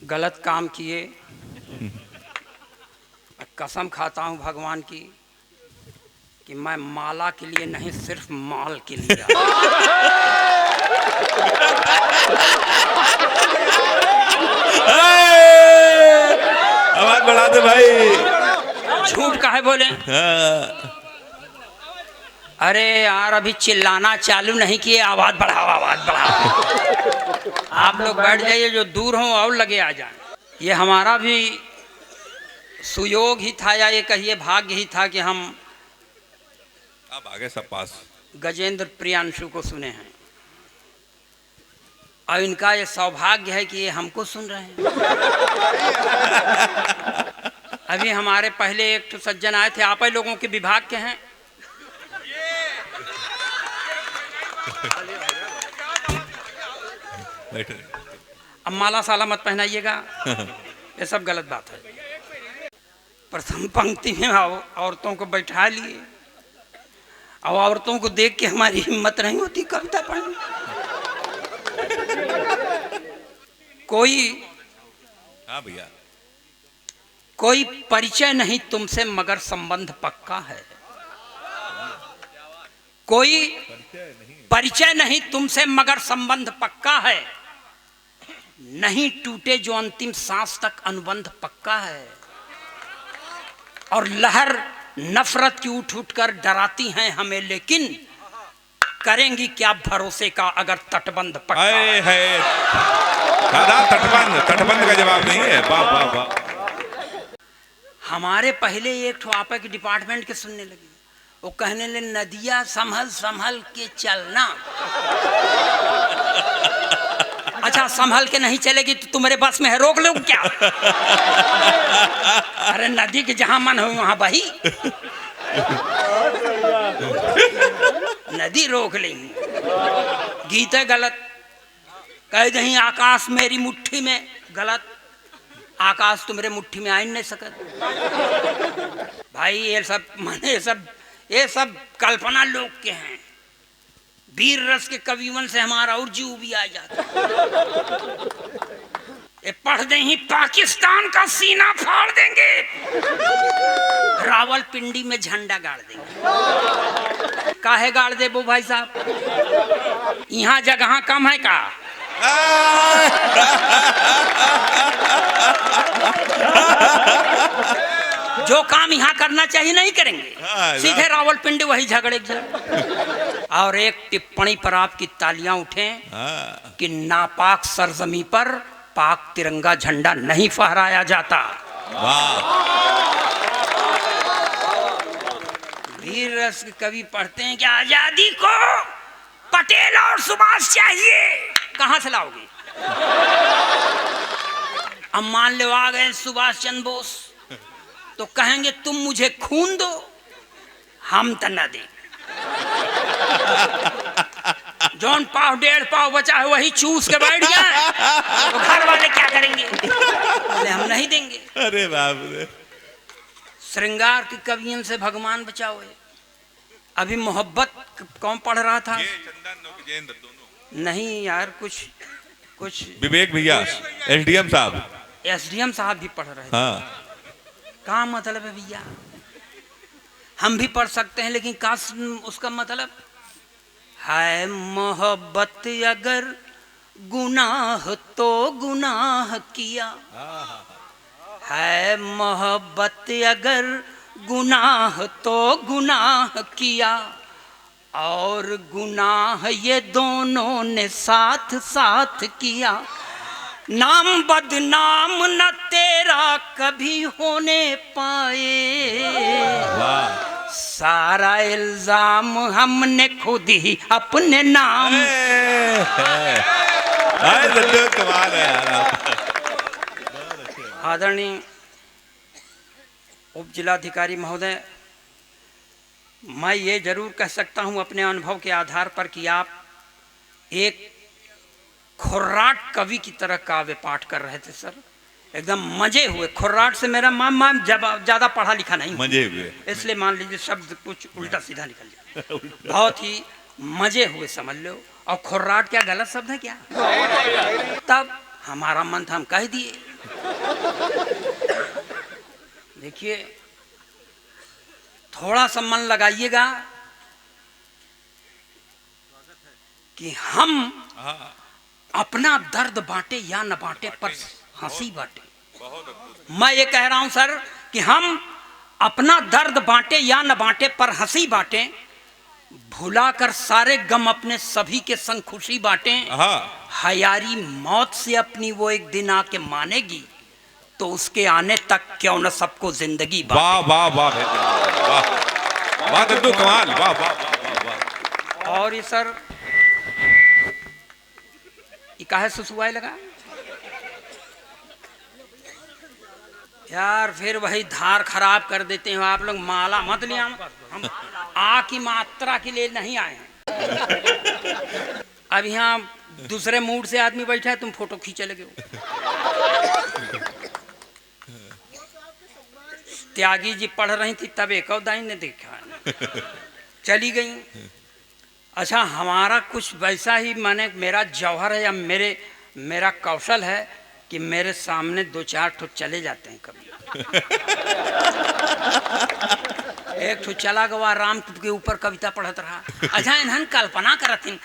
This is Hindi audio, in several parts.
गलत काम किए, कसम खाता हूँ भगवान की कि मैं माला के लिए नहीं, सिर्फ माल के लिए आवाज बढ़ा दे भाई। झूठ काहे बोले? अरे यार अभी चिल्लाना चालू नहीं किए, आवाज बढ़ाओ आवाज बढ़ाओ। आप लोग बैठ जाइए, जो दूर हों और लगे आ जाए। ये हमारा भी सुयोग ही था, या ये कहिए भाग्य ही था कि हम अब आगे सब पास गजेंद्र प्रियांशु को सुने हैं, और इनका ये सौभाग्य है कि ये हमको सुन रहे हैं। अभी हमारे पहले एक तो सज्जन आए थे, आप ही लोगों के विभाग के हैं। अब माला साला मत पहनाइएगा, ये सब गलत बात है। प्रथम पंक्ति में औरतों को बैठा लिए, और औरतों को देख के हमारी हिम्मत नहीं होती कविता पढ़ने। कोई हाँ भैया, कोई परिचय नहीं तुमसे मगर संबंध पक्का है। कोई परिचय नहीं तुमसे मगर संबंध पक्का है, नहीं टूटे जो अंतिम सांस तक अनुबंध पक्का है। और लहर नफरत की उठ उठ कर डराती हैं हमें, लेकिन करेंगी क्या भरोसे का अगर तटबंध पक्का है। दादा तटबंध का जवाब नहीं है। वाह वाह वाह। हमारे पहले एक ठो आपा के डिपार्टमेंट के सुनने लगे, वो कहने लगे नदिया संभल संभल के चलना। अच्छा संभल के नहीं चलेगी तो तुम्हारे बस में है, रोक लो क्या? अरे नदी के जहां मन हो वहां बही, नदी रोक लेंगी। गीत है गलत, कह दही आकाश मेरी मुट्ठी में, गलत। आकाश तुम्हारे मुट्ठी में आ ही नहीं सकत भाई। ये सब माने ये सब कल्पना लोग के हैं। वीर रस के कविवन से हमारा और जीव भी आ जाता। ये पढ़ दे ही पाकिस्तान का सीना फाड़ देंगे, रावलपिंडी में झंडा गाड़ देंगे। काहे गाड़ दे वो भाई साहब? यहाँ जगह कम है का? जो काम यहाँ करना चाहिए नहीं करेंगे, सीधे रावलपिंडी वही झगड़े। और एक टिप्पणी पर आपकी तालियां उठें कि नापाक सरजमी पर पाक तिरंगा झंडा नहीं फहराया जाता। वीर रस के कवि पढ़ते हैं कि आजादी को पटेल और सुभाष चाहिए। कहां से लाओगे? अब मान लो आ गए सुभाष चंद्र बोस, तो कहेंगे तुम मुझे खून दो, हम तो न दें। जौन पाव डेढ़ पाव बचा है वही चूस के बैठ जाए, तो घर वाले क्या करेंगे? बोले हम नहीं देंगे। अरे बाप रे। श्रृंगार की कवियन से भगवान बचाओ। अभी मोहब्बत कौन पढ़ रहा था? नहीं यार, कुछ विवेक भैया, एसडीएम साहब। एसडीएम साहब भी पढ़ रहे थे। हाँ। क्या मतलब है भैया? हम भी पढ़ सकते हैं, लेकिन का उसका मतलब है मोहब्बत अगर गुनाह तो गुनाह किया है, मोहब्बत अगर गुनाह तो गुनाह किया, और गुनाह ये दोनों ने साथ साथ किया। नाम बदनाम न तेरा कभी होने पाए, सारा इल्जाम हमने खुद ही अपने नाम। कमाल है यार। आदरणीय उप जिलाधिकारी महोदय, मैं ये जरूर कह सकता हूँ अपने अनुभव के आधार पर कि आप एक खुर्राट कवि की तरह काव्य पाठ कर रहे थे सर। एकदम मजे हुए। खुर्राट से मेरा माम ज्यादा पढ़ा लिखा नहीं, मजे हुए, इसलिए मान लीजिए शब्द कुछ उल्टा सीधा निकल जाए। बहुत ही मजे हुए समझ लो। और खुर्राट क्या गलत शब्द है क्या? तब हमारा मन था, हम कह दिए। देखिए, थोड़ा सा मन लगाइएगा कि हम अपना दर्द बांटे या न बांटे, पर हंसी बांटे। मैं ये कह रहा हूं सर कि हम अपना दर्द बांटे या न बांटे, पर हंसी बांटे। भुलाकर सारे गम अपने सभी के संग खुशी बांटे। हयारी मौत से अपनी वो एक दिन आके मानेगी, तो उसके आने तक क्यों न सबको जिंदगी बांटे। वाह वाह वाह वाह वाह दद्दू, कमाल, वाह वाह वाह। और ये सर, ये काहे सुसुआई लगा यार? फिर वही धार खराब कर देते हैं आप लोग। माला मत लिया, हम आ की मात्रा के लिए नहीं आए हैं। अब यहाँ दूसरे मूड से आदमी बैठा है, तुम फोटो खींचे लगे हो। त्यागी जी पढ़ रही थी तब एक दाई ने देखा, चली गई। अच्छा, हमारा कुछ वैसा ही, माने मेरा जौहर है या मेरा कौशल है कि मेरे सामने दो चार ठो चले जाते हैं कभी। एक ठो चला गवा, राम के ऊपर कविता पढ़त रहा। अच्छा, इन्हन कल्पना करथिन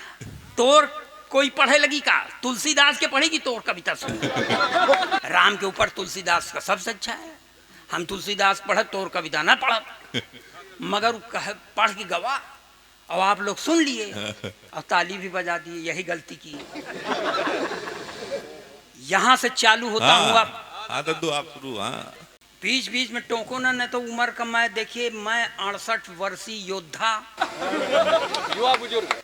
तोर कोई पढ़े लगी का, तुलसीदास के पढ़ेगी तोर कविता सुन। राम के ऊपर तुलसीदास का सबसे अच्छा है। हम तुलसीदास पढ़, तोर कविता ना पढ़, मगर पढ़ के गवा और आप लोग सुन लिए और ताली भी बजा दिए। यही गलती की। यहां से चालू होता हूँ। हाँ दद्दू, आप शुरू। हाँ, बीच बीच में टोको ना, नहीं तो उम्र का मैं, देखिए मैं 68 वर्षीय योद्धा, युवा बुजुर्ग,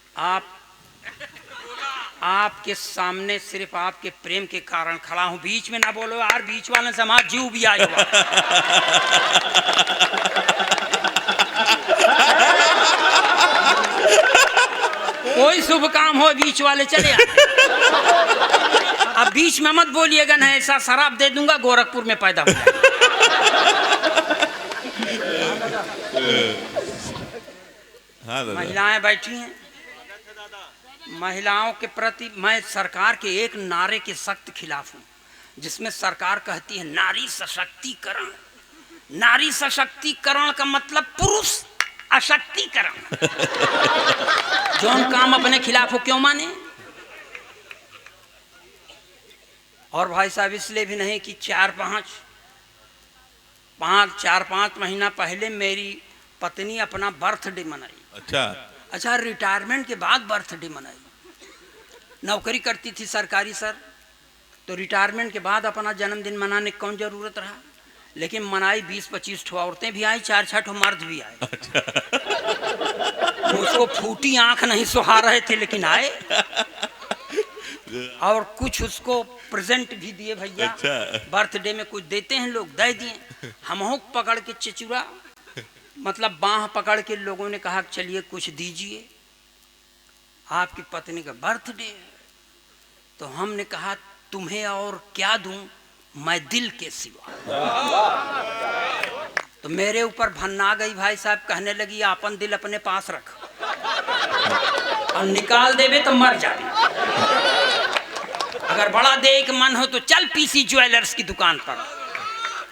आपके सामने सिर्फ आपके प्रेम के कारण खड़ा हूं। बीच में ना बोलो यार, बीच वाले से हमारा जीव भी आएगा। कोई शुभ काम हो बीच वाले चले आते। अब बीच में मत बोलिएगा, ना ऐसा शराब दे दूंगा गोरखपुर में पैदा हो जाए। महिलाएं बैठी हैं, महिलाओं के प्रति मैं सरकार के एक नारे के सख्त खिलाफ हूं, जिसमें सरकार कहती है नारी सशक्तिकरण। नारी सशक्तिकरण का मतलब पुरुष अशक्तिकरण। जौन काम अपने खिलाफ हो क्यों माने? और भाई साहब, इसलिए भी नहीं कि 4-5 महीना पहले मेरी पत्नी अपना बर्थडे मनाई। अच्छा, रिटायरमेंट के बाद बर्थडे मनाई। नौकरी करती थी सरकारी सर, तो रिटायरमेंट के बाद अपना जन्मदिन मनाने की कौन जरूरत रहा। लेकिन मनाई 20-25 ठो औरतें भी आई, 4-6 ठो मर्द भी आए। उसको फूटी आंख नहीं सुहा रहे थे, लेकिन आए। और कुछ उसको प्रेजेंट भी दिए भैया। बर्थडे में कुछ देते हैं लोग, दे दिए। हम पकड़ के चिचुरा, मतलब बाह पकड़ के लोगों ने कहा चलिए कुछ दीजिए, आपकी पत्नी का बर्थडे है। तो हमने कहा तुम्हें और क्या दूं, मैं दिल के सिवा। तो मेरे ऊपर भन्ना गई भाई साहब, कहने लगी अपन दिल अपने पास रख, और निकाल देवे तो मर जावे। अगर बड़ा दे के मन हो तो चल पीसी ज्वेलर्स की दुकान पर।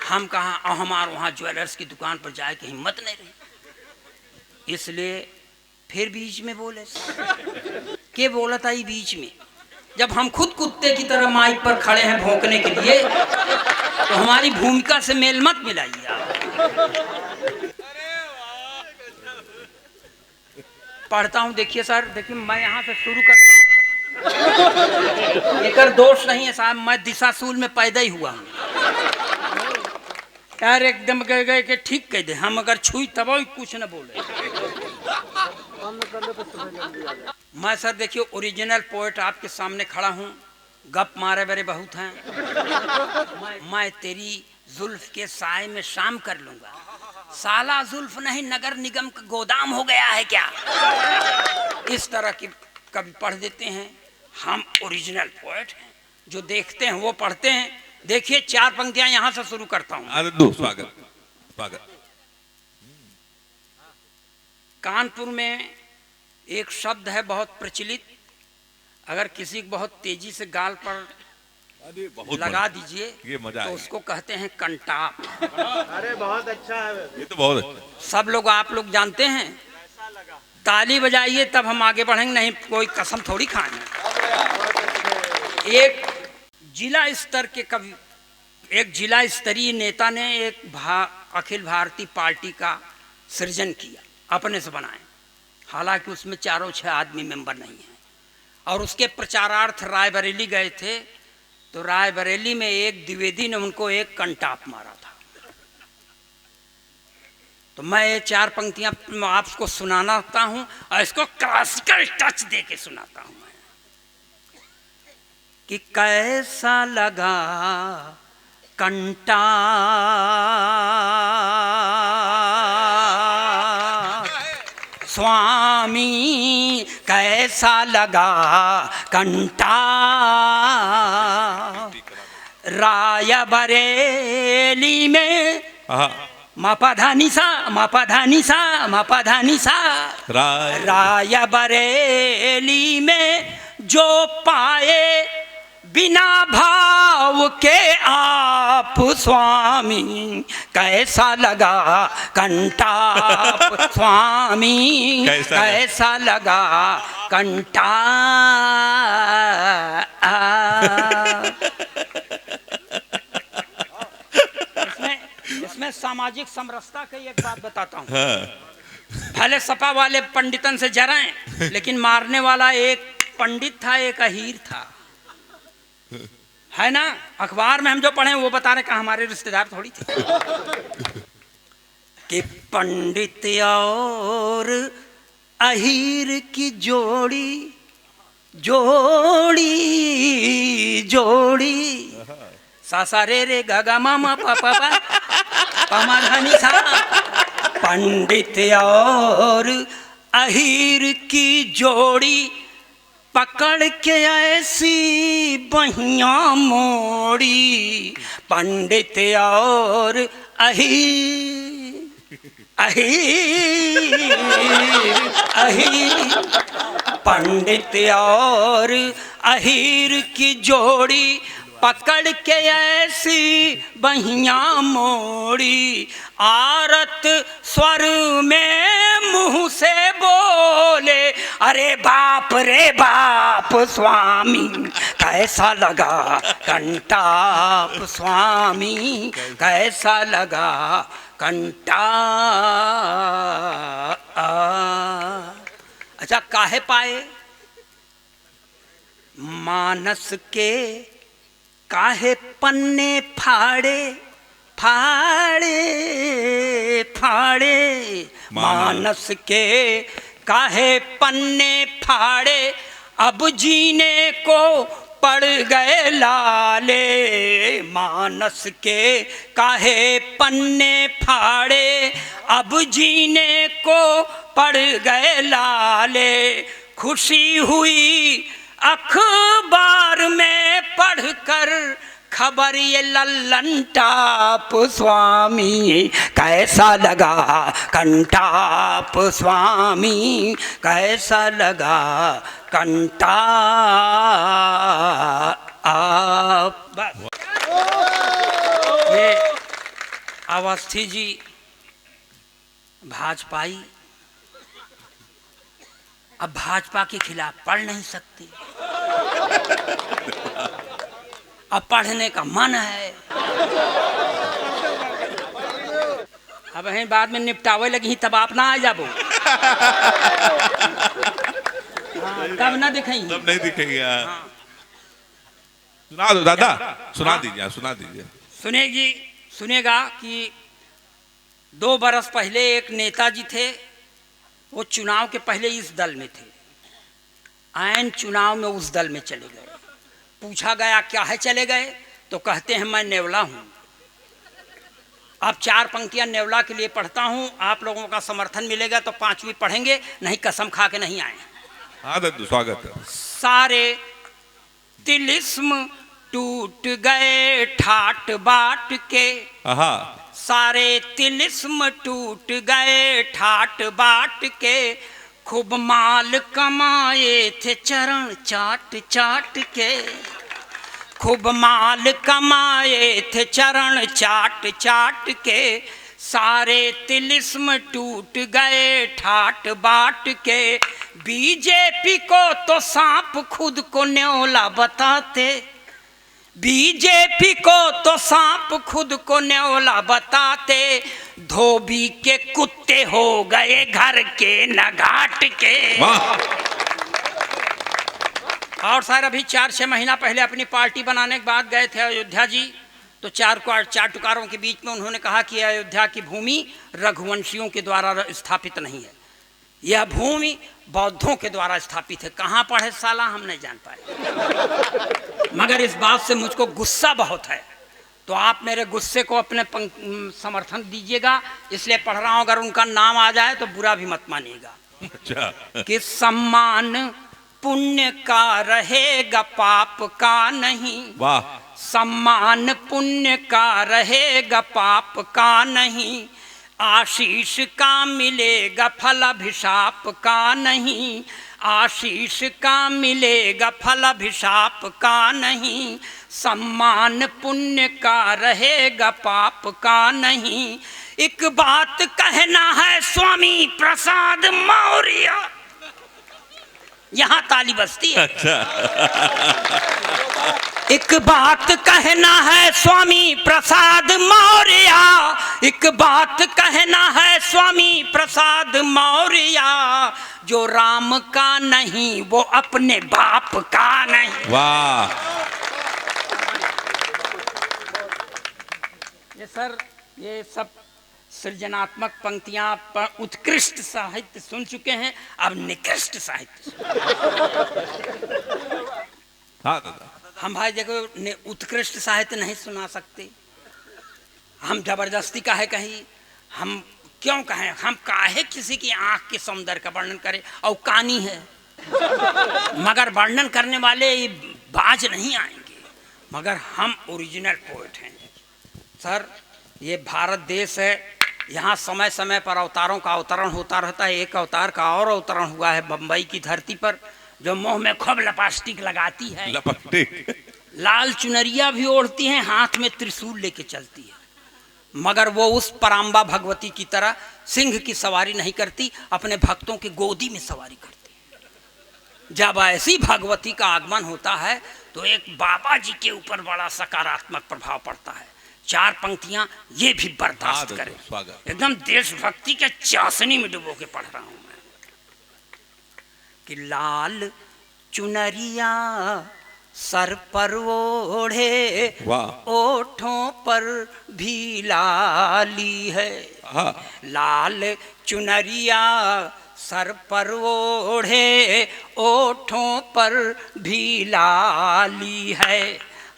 हम कहा, और हमारे वहाँ ज्वेलर्स की दुकान पर जाए की हिम्मत नहीं रही। इसलिए फिर बीच में बोले के बोला था ये बीच में, जब हम खुद कुत्ते की तरह माइक पर खड़े हैं भौंकने के लिए, तो हमारी भूमिका से मेल मत मिलाइए आप। पढ़ता हूँ, देखिए सर, देखिए मैं यहाँ से शुरू करता हूँ। एक दोष नहीं है साहब, मैं दिशाशूल में पैदा ही हुआ हूँ यार। एकदम गए के ठीक कह दे, हम अगर छुई तब कुछ न बोले। मैं सर देखिए ओरिजिनल पोएट आपके सामने खड़ा हूँ। गप मारे बरे बहुत हैं। मैं तेरी जुल्फ के साए में शाम कर लूंगा। साला जुल्फ नहीं, नगर निगम का गोदाम हो गया है क्या? इस तरह की कभी पढ़ देते हैं। हम ओरिजिनल पोएट हैं, जो देखते हैं वो पढ़ते हैं। देखिए 4 पंक्तियां यहां से शुरू करता हूं। स्वागत। कानपुर में एक शब्द है बहुत प्रचलित, अगर किसी को बहुत तेजी से गाल पर अरे बहुत लगा बढ़िया। दीजिए, ये मजा तो आएगा। उसको कहते हैं कंटाप। अरे बहुत अच्छा है। ये तो बहुत अच्छा। सब लोग आप लोग जानते हैं, ताली बजाइए तब हम आगे बढ़ेंगे, नहीं कोई कसम थोड़ी खाएंगे। एक जिला स्तर के कवि, एक जिला स्तरीय नेता ने एक अखिल भारतीय पार्टी का सृजन किया, अपने से बनाए, हालांकि उसमें 4-6 आदमी मेंबर नहीं है, और उसके प्रचारार्थ रायबरेली गए थे, तो रायबरेली में एक द्विवेदी ने उनको एक कंटाप मारा था। तो मैं ये 4 पंक्तियां आपको सुनाता हूं, और इसको क्लासिकल टच दे के सुनाता हूं मैं, कि कैसा लगा कंटाप स्वामी, कैसा लगा कंटाप रायबरेली में हाँ। मपधानिसा मपधानिसा मपधानिसा रायबरेली में जो पाए बिना भाव के आप स्वामी, कैसा लगा कंटाप स्वामी, कैसा लगा कंटाप। इसमें सामाजिक समरसता की एक बात बताता हूँ। भले सपा वाले पंडितन से जराएं, लेकिन मारने वाला एक पंडित था, एक अहीर था, है ना। अखबार में हम जो पढ़े वो बता रहे कि हमारे रिश्तेदार थोड़ी थे, कि पंडित और अहीर की जोड़ी जोड़ी जोड़ी, सा सा रे रे गा गा मा मा पा पा पा पमा धनी सा। पंडित और अहीर की जोड़ी पकड़ के ऐसी बहिया मोड़ी, पंडित और अहीर अहीर पंडित और अहीर की जोड़ी पकड़ के ऐसी बहिया मोड़ी, आरत स्वर में मुंह से बोले, अरे बाप रे बाप स्वामी, कैसा लगा कंटाप स्वामी, कैसा लगा कंटाप। अच्छा, काहे पाए मानस के काहे पन्ने फाड़े फाड़े फाड़े, मानस के काहे पन्ने फाड़े, अब जीने को पड़ गए लाले, मानस के काहे पन्ने फाड़े, अब जीने को पड़ गए लाले। खुशी हुई अखबार में पढ़कर खबर ये लल्लन टाप स्वामी, कैसा लगा कंटाप स्वामी, कैसा लगा कंटाप। ये अवस्थी जी भाजपाई, अब भाजपा के खिलाफ पढ़ नहीं सकते, अब पढ़ने का मन है, अब यहीं बाद में निपटावे लगी, तब आप ना आ जाबो। तब ना दिखेंगे, तब नहीं दिखेंगे। सुना दो दादा, सुना दीजिए, सुना दीजिए। सुनेगी सुनेगा कि 2 बरस पहले एक नेताजी थे, वो चुनाव के पहले इस दल में थे, ऐन चुनाव में उस दल में चले गए। पूछा गया क्या है चले गए, तो कहते हैं मैं नेवला हूँ। अब 4 पंक्तियां नेवला के लिए पढ़ता हूँ, आप लोगों का समर्थन मिलेगा तो 5वीं पढ़ेंगे, नहीं कसम खा के नहीं आए। हाँ दादू, स्वागत है। सारे तिलिस्म टूट गए ठाट बाट के, सारे तिलिस्म टूट गए ठाट बाट के, खूब माल कमाए थे चरण चाट चाट के, खूब माल कमाए थे चरण चाट चाट के, सारे तिलिस्म टूट गए ठाट बाट के। बीजेपी को तो सांप खुद को न्योला बताते, बीजेपी को तो सांप खुद को न्योला बताते, धोबी के कुत्ते हो गए घर के न घाट के। और सर अभी 4-6 महीना पहले अपनी पार्टी बनाने के बाद गए थे अयोध्या जी, तो चार टुकारों के बीच में उन्होंने कहा कि अयोध्या की भूमि रघुवंशियों के द्वारा स्थापित नहीं है, यह भूमि बौद्धों के द्वारा स्थापित है। कहाँ पढ़े साला हम नहीं जान पाए, मगर इस बात से मुझको गुस्सा बहुत है, तो आप मेरे गुस्से को अपने समर्थन दीजिएगा, इसलिए पढ़ रहा हूँ। अगर उनका नाम आ जाए तो बुरा भी मत मानिएगा। अच्छा। कि सम्मान पुण्य का रहेगा पाप का नहीं, वाह। सम्मान पुण्य का रहेगा पाप का नहीं, आशीष का मिलेगा फल अभिशाप का नहीं, आशीष का मिलेगा फल अभिशाप का नहीं, सम्मान पुण्य का रहेगा पाप का नहीं। एक बात कहना है स्वामी प्रसाद मौर्य, यहाँ ताली बजती है। अच्छा। एक बात कहना है स्वामी प्रसाद मौर्य, एक बात कहना है स्वामी प्रसाद मौर्य, जो राम का नहीं वो अपने बाप का नहीं। वाह। ये सर ये सब सृजनात्मक पंक्तियां उत्कृष्ट साहित्य सुन चुके हैं, अब निकृष्ट साहित्य। हाँ दादा। हम भाई देखो उत्कृष्ट साहित्य नहीं सुना सकते, हम जबरदस्ती काहे कहीं, हम क्यों कहें, हम काहे किसी की आंख के सौंदर्य का वर्णन करें, और कहानी है मगर वर्णन करने वाले बाज नहीं आएंगे, मगर हम ओरिजिनल पोएट हैं। सर ये भारत देश है, यहाँ समय समय पर अवतारों का अवतरण होता रहता है। एक अवतार का और अवतरण हुआ है बम्बई की धरती पर, जो मुंह में खूब लपास्टिक लगाती है, लपस्टिक, लाल चुनरिया भी ओढ़ती हैं, हाथ में त्रिशूल लेके चलती है, मगर वो उस पराम्बा भगवती की तरह सिंह की सवारी नहीं करती, अपने भक्तों की गोदी में सवारी करती है। जब ऐसी भगवती का आगमन होता है तो एक बाबा जी के ऊपर बड़ा सकारात्मक प्रभाव पड़ता है। 4 पंक्तियां ये भी बर्दाश्त करें, एकदम देशभक्ति के चाशनी में डुबो के पढ़ रहा हूं मैं। कि लाल चुनरिया सर पर ओढ़े, ओठों पर भी लाली है, लाल चुनरिया सर पर ओढ़े, ओठों पर भी लाली है,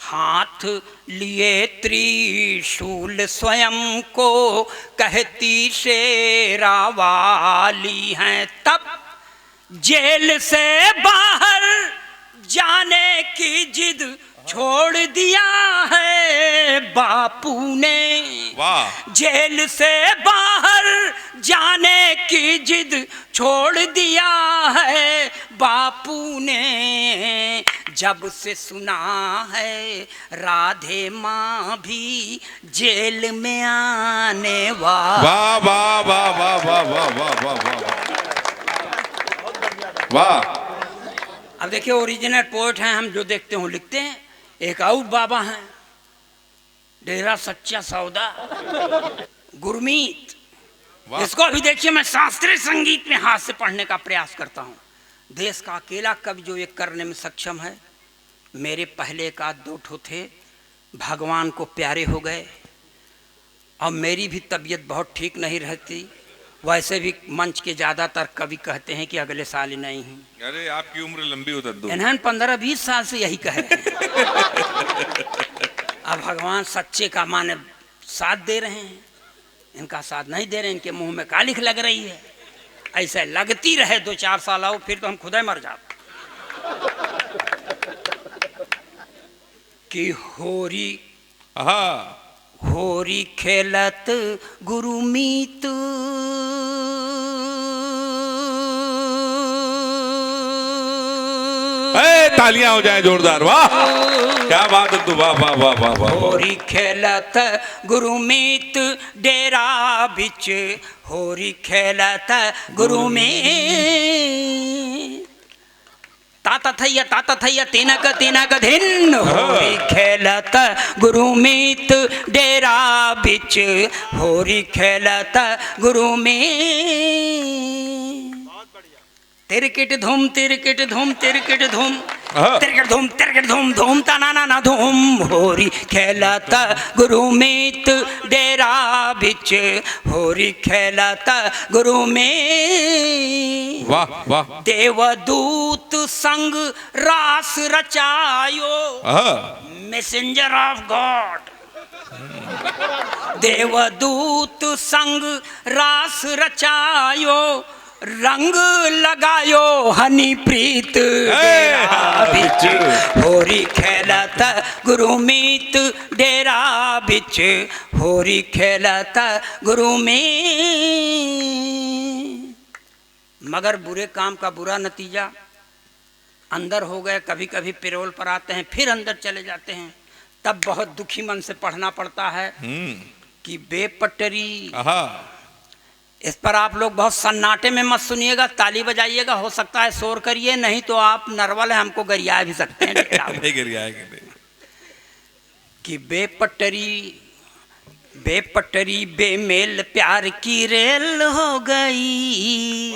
हाथ लिए त्रिशूल स्वयं को कहती शेरा वाली हैं। तब जेल से बाहर जाने की जिद छोड़ दिया है बापू ने, जेल से बाहर जाने की जिद छोड़ दिया है बापू ने, जब से सुना है राधे माँ भी जेल में आने वाली। वाह वाह वाह वाह वाह वाह वाह वाह वाह। अब देखिए ओरिजिनल पोएट हैं हम, जो देखते हो लिखते हैं। एक और बाबा हैं, डेरा सच्चा सौदा, गुरमीत, इसको भी देखिए मैं शास्त्रीय संगीत में हाथ से पढ़ने का प्रयास करता हूँ। देश का अकेला कवि जो ये करने में सक्षम है। मेरे पहले का 2 ठो थे, भगवान को प्यारे हो गए, और मेरी भी तबीयत बहुत ठीक नहीं रहती। वैसे भी मंच के ज़्यादातर कवि कहते हैं कि अगले साल ही नहीं हूँ। अरे आपकी उम्र लंबी होता दो, इन्होंने 15-20 साल से यही कहे। अब भगवान सच्चे का माने साथ दे रहे हैं, इनका साथ नहीं दे रहे, इनके मुंह में कालिख लग रही है। ऐसे लगती रहे 2-4 साल आओ, फिर तो हम खुद ही मर जाते। कि होरी होरी खेलत गुरुमीत, तालियां हो जाए जोरदार। वाह क्या बात है तू, वाह वाह वाह वाह वाह। होरी खेलत गुरुमीत डेरा बिच, होरी खेलत गुरुमीत ताता थैया तिनक तिनक धिन, होरी खेलत गुरुमीत डेरा बिच, होरी खेलत गुरुमीत। तिरकिट धूम तिरकिट धूम तिरकिट धूम तिरकिट धूम तिरकिट धूम धूम तना ना ना धूम, होरी खेलत गुरुमीत डेरा बिच, होरी खेलत गुरुमीत। वाह वाह। देवदूत संग रास रचायो, मैसेंजर ऑफ गॉड। देवदूत संग रास रचायो, रंग लगायो हनी प्रीत डेरा बिच, होरी खेलत गुरुमीत डेरा बिच, होरी खेलत गुरुमीत। मगर बुरे काम का बुरा नतीजा, अंदर हो गए, कभी कभी पेरोल पर आते हैं फिर अंदर चले जाते हैं, तब बहुत दुखी मन से पढ़ना पड़ता है कि बेपटरी। इस पर आप लोग बहुत सन्नाटे में मत सुनिएगा, ताली बजाइएगा, हो सकता है शोर करिए, नहीं तो आप नर्वल है, हमको गरिया भी सकते हैं। कि बेपटरी बेपटरी बेमेल प्यार की रेल हो गई,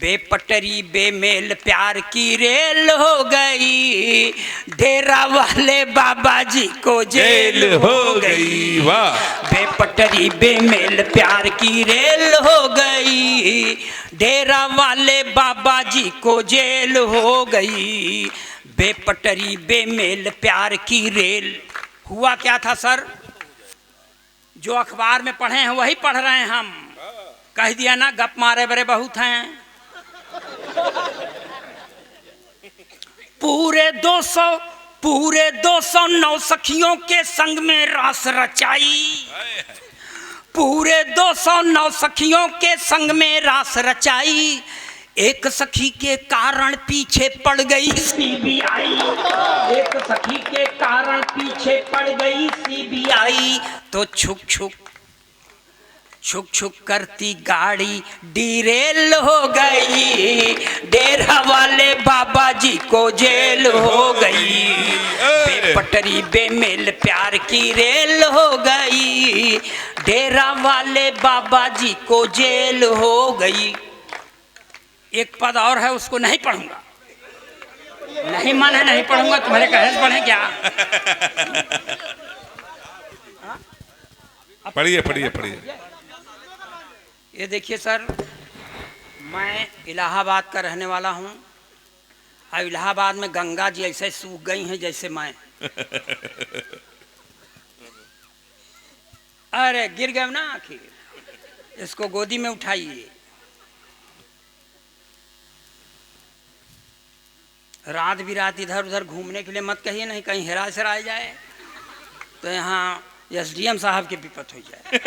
बेपटरी बेमेल प्यार की रेल हो गई, डेरा वाले बाबा जी को जेल हो गई। वाह। बेपटरी बेमेल प्यार की रेल हो गई, डेरा वाले बाबा जी को जेल हो गई। बेपटरी बेमेल प्यार की रेल। हुआ क्या था सर, जो अखबार में पढ़े हैं वही पढ़ रहे हैं हम। कह दिया ना, गप मारे बड़े बहुत हैं। पूरे 209 सखियों के संग में रास रचाई, पूरे 209 सखियों के संग में रास रचाई, एक सखी के कारण पीछे पड़ गई सीबीआई, एक सखी के कारण पीछे पड़ गई सीबीआई। तो छुक छुक छुक छुक करती गाड़ी डीरेल हो गई, डेरा वाले बाबा जी को जेल हो गई। बेपटरी बेमेल प्यार की रेल हो गई, डेरा वाले बाबा जी को जेल हो गई। एक पद और है, उसको नहीं पढ़ूंगा, नहीं मन है, नहीं पढ़ूंगा, तुम्हारे कहे से पढ़े क्या? पढ़िए पढ़िए पढ़िए। ये देखिए सर, मैं इलाहाबाद का रहने वाला हूँ, और इलाहाबाद में गंगा जी ऐसे सूख गई हैं जैसे मैं। अरे गिर गए ना आखिर, इसको गोदी में उठाइए। रात बिरात इधर उधर घूमने के लिए मत कहिए, नहीं कहीं हेरा सेरा जाए तो यहाँ एसडीएम साहब की विपत हो जाए,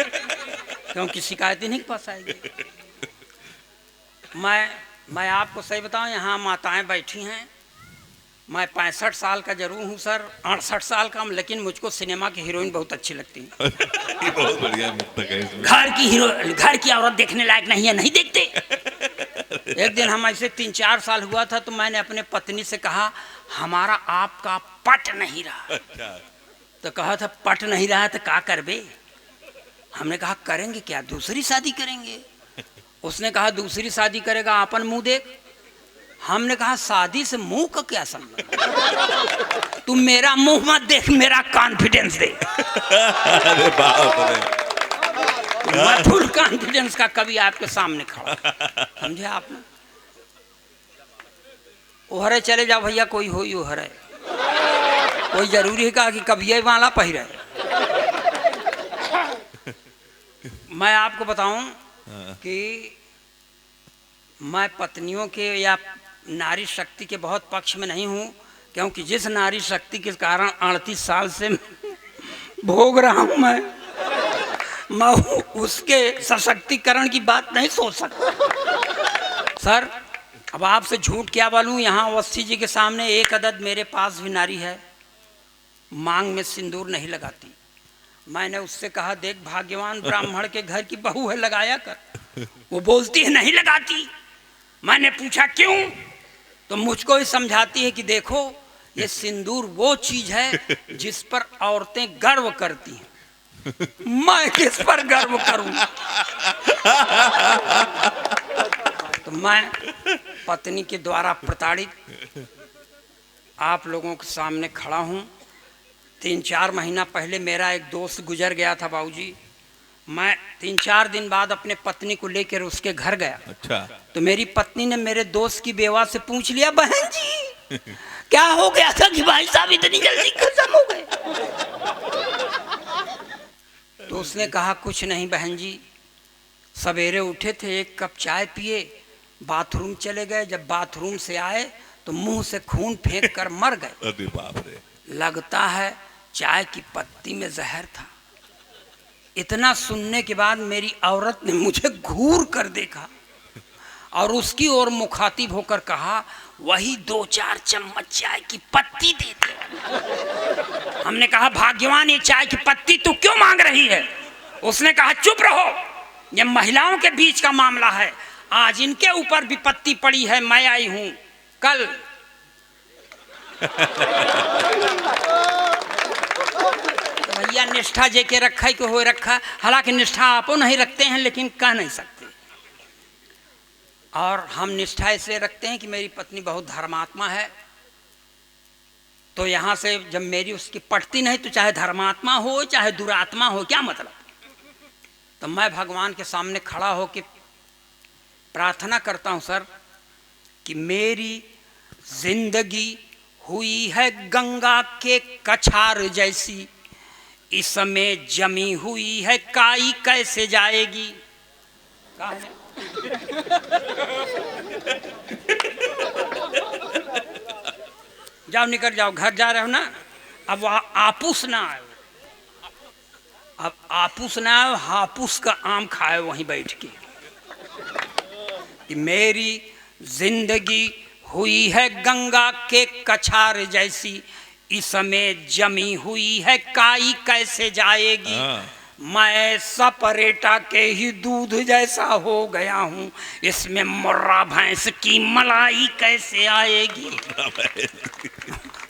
क्योंकि शिकायतें नहीं पास आएगी। मैं आपको सही बताऊं, यहाँ माताएं बैठी हैं, मैं 65 साल का जरूर हूँ सर, 68 साल का, लेकिन मुझको सिनेमा की हीरोइन बहुत अच्छी लगती है। बहुत बढ़िया। घर की हीरो, घर की औरत देखने लायक नहीं है, नहीं देखते। एक दिन हम ऐसे 3-4 साल हुआ था, तो मैंने अपने पत्नी से कहा, हमारा आपका पट नहीं रहा। तो कहा था पट नहीं रहा तो क्या करबे? हमने कहा करेंगे क्या, दूसरी शादी करेंगे। उसने कहा दूसरी शादी करेगा अपन मुंह देख। हमने कहा शादी से मुंह का क्या संबंध, तुम मेरा मुंह मत देख, मेरा कॉन्फिडेंस देख। अरे बाप रे, मैं फुल कॉन्फिडेंस का कभी आपके सामने खड़ा, समझे आपने? ओहरे चले जाओ भैया, कोई हो ओहरे, कोई जरूरी है कहा कि कभी वाला पहिरे। मैं आपको बताऊं कि मैं पत्नियों के या नारी शक्ति के बहुत पक्ष में नहीं हूं, क्योंकि जिस नारी शक्ति के कारण 38 साल से भोग रहा हूं मैं उसके सशक्तिकरण की बात नहीं सोच सकता। सर अब आपसे झूठ क्या बोलूं, यहाँ अवस्थी जी के सामने एक अदद मेरे पास भी नारी है, मांग में सिंदूर नहीं लगाती। मैंने उससे कहा, देख भाग्यवान ब्राह्मण के घर की बहू है, लगाया कर। वो बोलती है नहीं लगाती। मैंने पूछा क्यों, तो मुझको ही समझाती है कि देखो ये सिंदूर वो चीज है जिस पर औरतें गर्व करती हैं, मैं किस पर गर्व करूं। तो मैं पत्नी के द्वारा प्रताड़ित आप लोगों के सामने खड़ा हूं। 3-4 महीना पहले मेरा एक दोस्त गुजर गया था बाबूजी। मैं 3-4 दिन बाद अपने पत्नी को लेकर उसके घर गया। अच्छा। तो मेरी पत्नी ने मेरे दोस्त की बेवा से पूछ लिया, बहन जी क्या हो गया था कि भाई साहब इतनी जल्दी खत्म हो गए। तो उसने कहा, कुछ नहीं बहन जी, सवेरे उठे थे, एक कप चाय पिए, बाथरूम चले गए, जब बाथरूम से आए तो मुंह से खून फेंक कर मर गए। अरे बाप रे। लगता है चाय की पत्ती में जहर था। इतना सुनने के बाद मेरी औरत ने मुझे घूर कर देखा और उसकी ओर मुखातिब होकर कहा, वही 2-4 चम्मच चाय की पत्ती दे दे। हमने कहा, भाग्यवान ये चाय की पत्ती तू क्यों मांग रही है? उसने कहा, चुप रहो, ये महिलाओं के बीच का मामला है, आज इनके ऊपर विपत्ति पड़ी है, मैं आई हूं कल। भैया निष्ठा जे के रखा ही को हो रखा, हालांकि निष्ठा आपो नहीं रखते हैं लेकिन कह नहीं सकते। और हम निष्ठा इसलिए रखते हैं कि मेरी पत्नी बहुत धर्मात्मा है, तो यहाँ से जब मेरी उसकी पटती नहीं तो चाहे धर्मात्मा हो चाहे दुरात्मा हो, क्या मतलब। तो मैं भगवान के सामने खड़ा हो के प्रार्थना करता हूँ सर कि मेरी जिंदगी हुई है गंगा के कछार जैसी, इसमें जमी हुई है काई कैसे जाएगी। जाओ निकल जाओ, घर जा रहे हो ना, अब वहाँ आपूस ना आए, अब आपूस ना आए, हापूस का आम खाए वहीं बैठ के। कि मेरी जिंदगी हुई है गंगा के कछार जैसी, इसमें जमी हुई है काई कैसे जाएगी। मैं सपरेटा के ही दूध जैसा हो गया हूँ, इसमें मुर्रा भैंस की मलाई कैसे आएगी।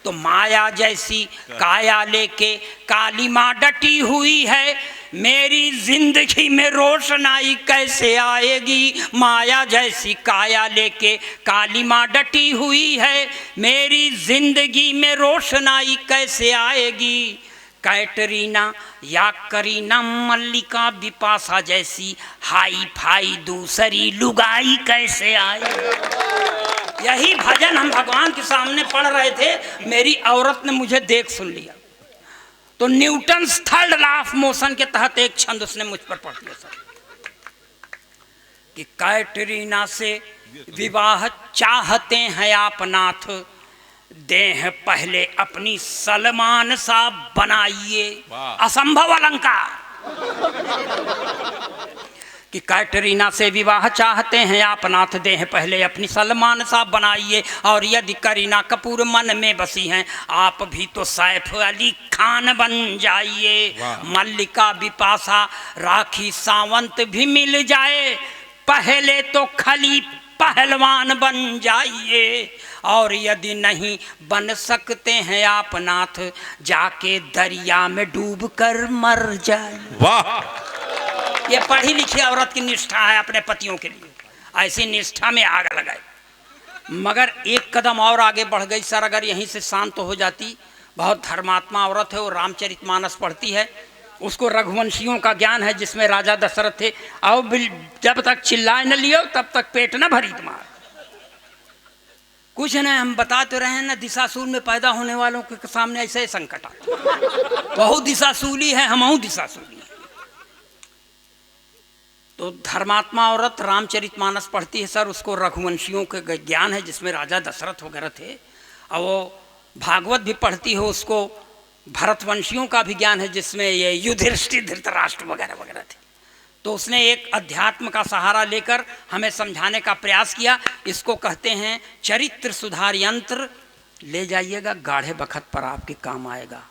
तो माया जैसी काया लेके काली माँ डटी हुई है, मेरी जिंदगी में रोशनाई कैसे आएगी। माया जैसी काया लेके काली माँ डटी हुई है, मेरी जिंदगी में रोशनाई कैसे आएगी। कैटरीना या करीना मल्लिका बिपाशा जैसी हाई फाई दूसरी लुगाई कैसे आए। यही भजन हम भगवान के सामने पढ़ रहे थे, मेरी औरत ने मुझे देख सुन लिया। तो Newton third law of motion के तहत एक छंद उसने मुझ पर पढ़ दिया सर कि कैटरीना से विवाह चाहते हैं आप नाथ, देह पहले अपनी सलमान सा बनाइए। असंभव अलंकार कि कैटरीना से विवाह चाहते हैं आप नाथ, देह पहले अपनी सलमान सा बनाइए। और यदि करीना कपूर मन में बसी हैं, आप भी तो सैफ अली खान बन जाइए। मल्लिका बिपाशा राखी सावंत भी मिल जाए, पहले तो खली पहलवान बन जाइए। और यदि नहीं बन सकते हैं आप नाथ, जाके दरिया में डूब कर मर जाए। वाह, ये पढ़ी लिखी औरत की निष्ठा है अपने पतियों के लिए, ऐसी निष्ठा में आग लगाए। मगर एक कदम और आगे बढ़ गई सर, अगर यहीं से शांत हो जाती। बहुत धर्मात्मा औरत है, वो रामचरितमानस पढ़ती है, उसको रघुवंशियों का ज्ञान है जिसमें राजा दशरथ थे। आओ जब तक चिल्लाए न लियो तब तक पेट न भरी तुम्हारा। कुछ नहीं, हम बता तो रहे हैं ना, दिशाशूल में पैदा होने वालों के सामने ऐसे संकट आता। बहुत दिशाशूली है, हम दिशाशूली है। तो धर्मात्मा औरत रामचरितमानस पढ़ती है सर, उसको रघुवंशियों के ज्ञान है जिसमें राजा दशरथ वगैरह थे। और वो भागवत भी पढ़ती है, उसको भरतवंशियों का भी ज्ञान है जिसमें ये युधिष्ठिर धृतराष्ट्र वगैरह वगैरह थे। तो उसने एक अध्यात्म का सहारा लेकर हमें समझाने का प्रयास किया। इसको कहते हैं चरित्र सुधार यंत्र। ले जाइएगा, गाढ़े बखत पर आपके काम आएगा।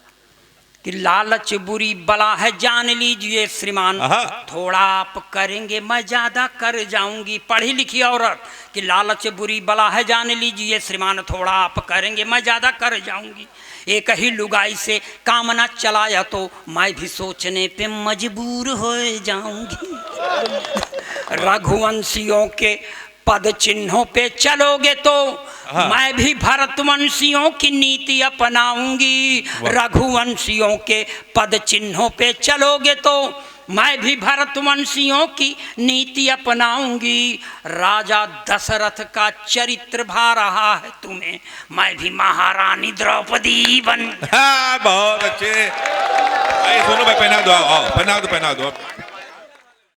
कि लालच बुरी बला है जान लीजिए श्रीमान, थोड़ा आप करेंगे मैं ज्यादा कर जाऊंगी। पढ़ी लिखी औरत कि लालच बुरी बला है जान लीजिए श्रीमान, थोड़ा आप करेंगे मैं ज्यादा कर जाऊंगी। एक ही लुगाई से काम न चलाया तो मैं भी सोचने पे मजबूर हो जाऊंगी। रघुवंशियों के पद चिन्हों पे चलोगे तो मैं भी भरतवंशियों की नीति अपनाऊंगी। रघुवंशियों के पद चिन्हों पे चलोगे तो मैं भी भरतवंशियों की नीति अपनाऊंगी। राजा दशरथ का चरित्र भा रहा है तुम्हें, मैं भी महारानी द्रौपदी बन। बहुत अच्छे। सुनो भाई, पहना दो, पहना दो, पहना दो।